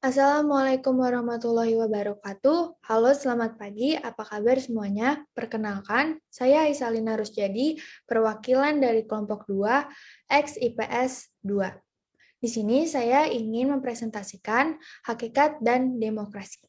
Assalamualaikum warahmatullahi wabarakatuh. Halo, selamat pagi. Apa kabar semuanya? Perkenalkan, saya Aisalina Rusjadi, perwakilan dari kelompok 2 X IPS 2. Di sini saya ingin mempresentasikan hakikat dan demokrasi.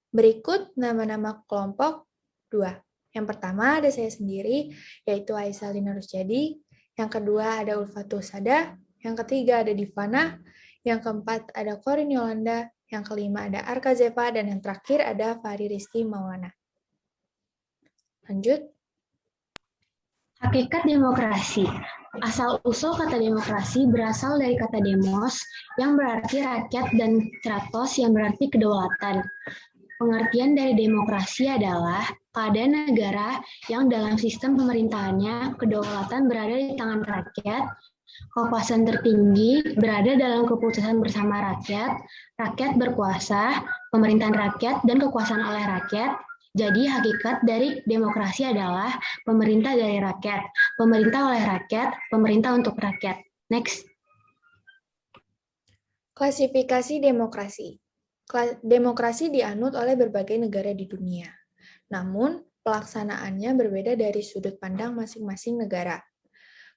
Berikut nama-nama kelompok 2. Yang pertama ada saya sendiri, yaitu Aisalina Rusjadi. Yang kedua ada Ulfatul Sada. Yang ketiga ada Divana. Yang keempat ada Corin Yolanda. Yang kelima ada Arka Zepa. Dan yang terakhir ada Fahri Rizky Maulana. Lanjut. Hakikat demokrasi. Asal-usul kata demokrasi berasal dari kata demos yang berarti rakyat dan kratos yang berarti kedaulatan. Pengertian dari demokrasi adalah keadaan negara yang dalam sistem pemerintahannya kedaulatan berada di tangan rakyat, kekuasaan tertinggi berada dalam keputusan bersama rakyat, rakyat berkuasa, pemerintahan rakyat, dan kekuasaan oleh rakyat. Jadi hakikat dari demokrasi adalah pemerintah dari rakyat, pemerintah oleh rakyat, pemerintah untuk rakyat. Next. Klasifikasi demokrasi. Demokrasi dianut oleh berbagai negara di dunia. Namun, pelaksanaannya berbeda dari sudut pandang masing-masing negara.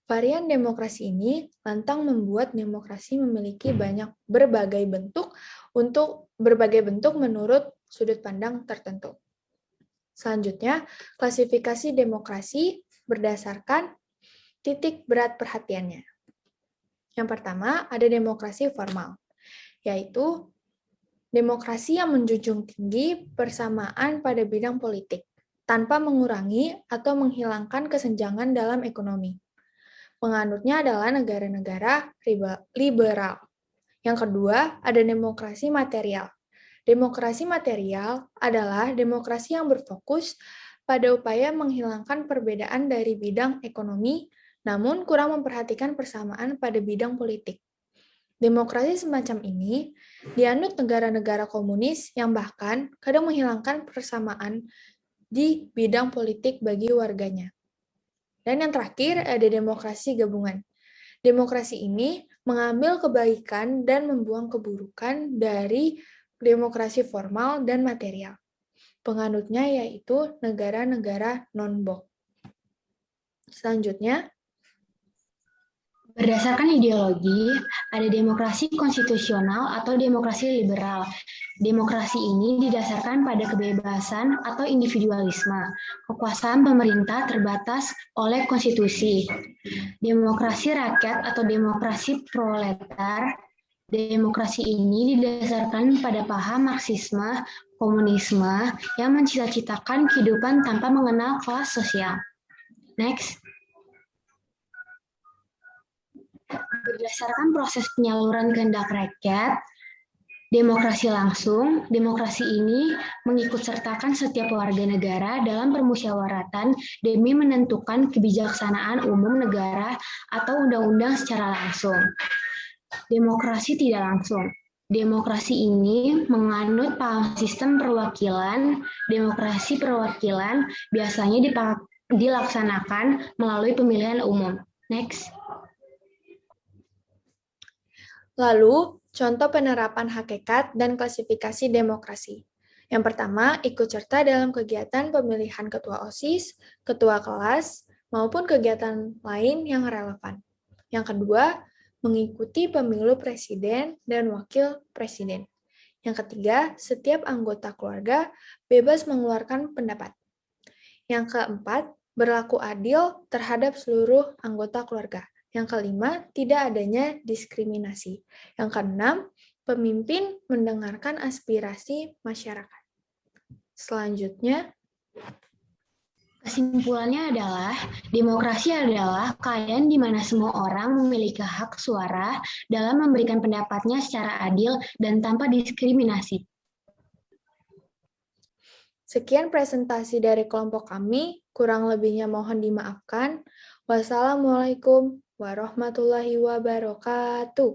Varian demokrasi ini lantang membuat demokrasi memiliki berbagai bentuk menurut sudut pandang tertentu. Selanjutnya, klasifikasi demokrasi berdasarkan titik berat perhatiannya. Yang pertama, ada demokrasi formal, yaitu demokrasi yang menjunjung tinggi persamaan pada bidang politik, tanpa mengurangi atau menghilangkan kesenjangan dalam ekonomi. Penganutnya adalah negara-negara liberal. Yang kedua, ada demokrasi material. Demokrasi material adalah demokrasi yang berfokus pada upaya menghilangkan perbedaan dari bidang ekonomi, namun kurang memperhatikan persamaan pada bidang politik. Demokrasi semacam ini dianut negara-negara komunis yang bahkan kadang menghilangkan persamaan di bidang politik bagi warganya. Dan yang terakhir ada demokrasi gabungan. Demokrasi ini mengambil kebaikan dan membuang keburukan dari demokrasi formal dan material. Penganutnya yaitu negara-negara non-blok. Selanjutnya, berdasarkan ideologi, ada demokrasi konstitusional atau demokrasi liberal. Demokrasi ini didasarkan pada kebebasan atau individualisme. Kekuasaan pemerintah terbatas oleh konstitusi. Demokrasi rakyat atau demokrasi proletar. Demokrasi ini didasarkan pada paham Marxisme, komunisme yang mencita-citakan kehidupan tanpa mengenal kelas sosial. Next. Berdasarkan proses penyaluran kehendak rakyat, demokrasi langsung, demokrasi ini mengikutsertakan setiap warga negara dalam permusyawaratan demi menentukan kebijaksanaan umum negara atau undang-undang secara langsung. Demokrasi tidak langsung. Demokrasi ini menganut paham sistem perwakilan. Demokrasi perwakilan biasanya dilaksanakan melalui pemilihan umum. Next. Lalu, contoh penerapan hakikat dan klasifikasi demokrasi. Yang pertama, ikut serta dalam kegiatan pemilihan ketua OSIS, ketua kelas, maupun kegiatan lain yang relevan. Yang kedua, mengikuti pemilu presiden dan wakil presiden. Yang ketiga, setiap anggota keluarga bebas mengeluarkan pendapat. Yang keempat, berlaku adil terhadap seluruh anggota keluarga. Yang kelima, tidak adanya diskriminasi. Yang keenam, pemimpin mendengarkan aspirasi masyarakat. Selanjutnya, kesimpulannya adalah, demokrasi adalah keadaan di mana semua orang memiliki hak suara dalam memberikan pendapatnya secara adil dan tanpa diskriminasi. Sekian presentasi dari kelompok kami, kurang lebihnya mohon dimaafkan. Wassalamualaikum warahmatullahi wabarakatuh.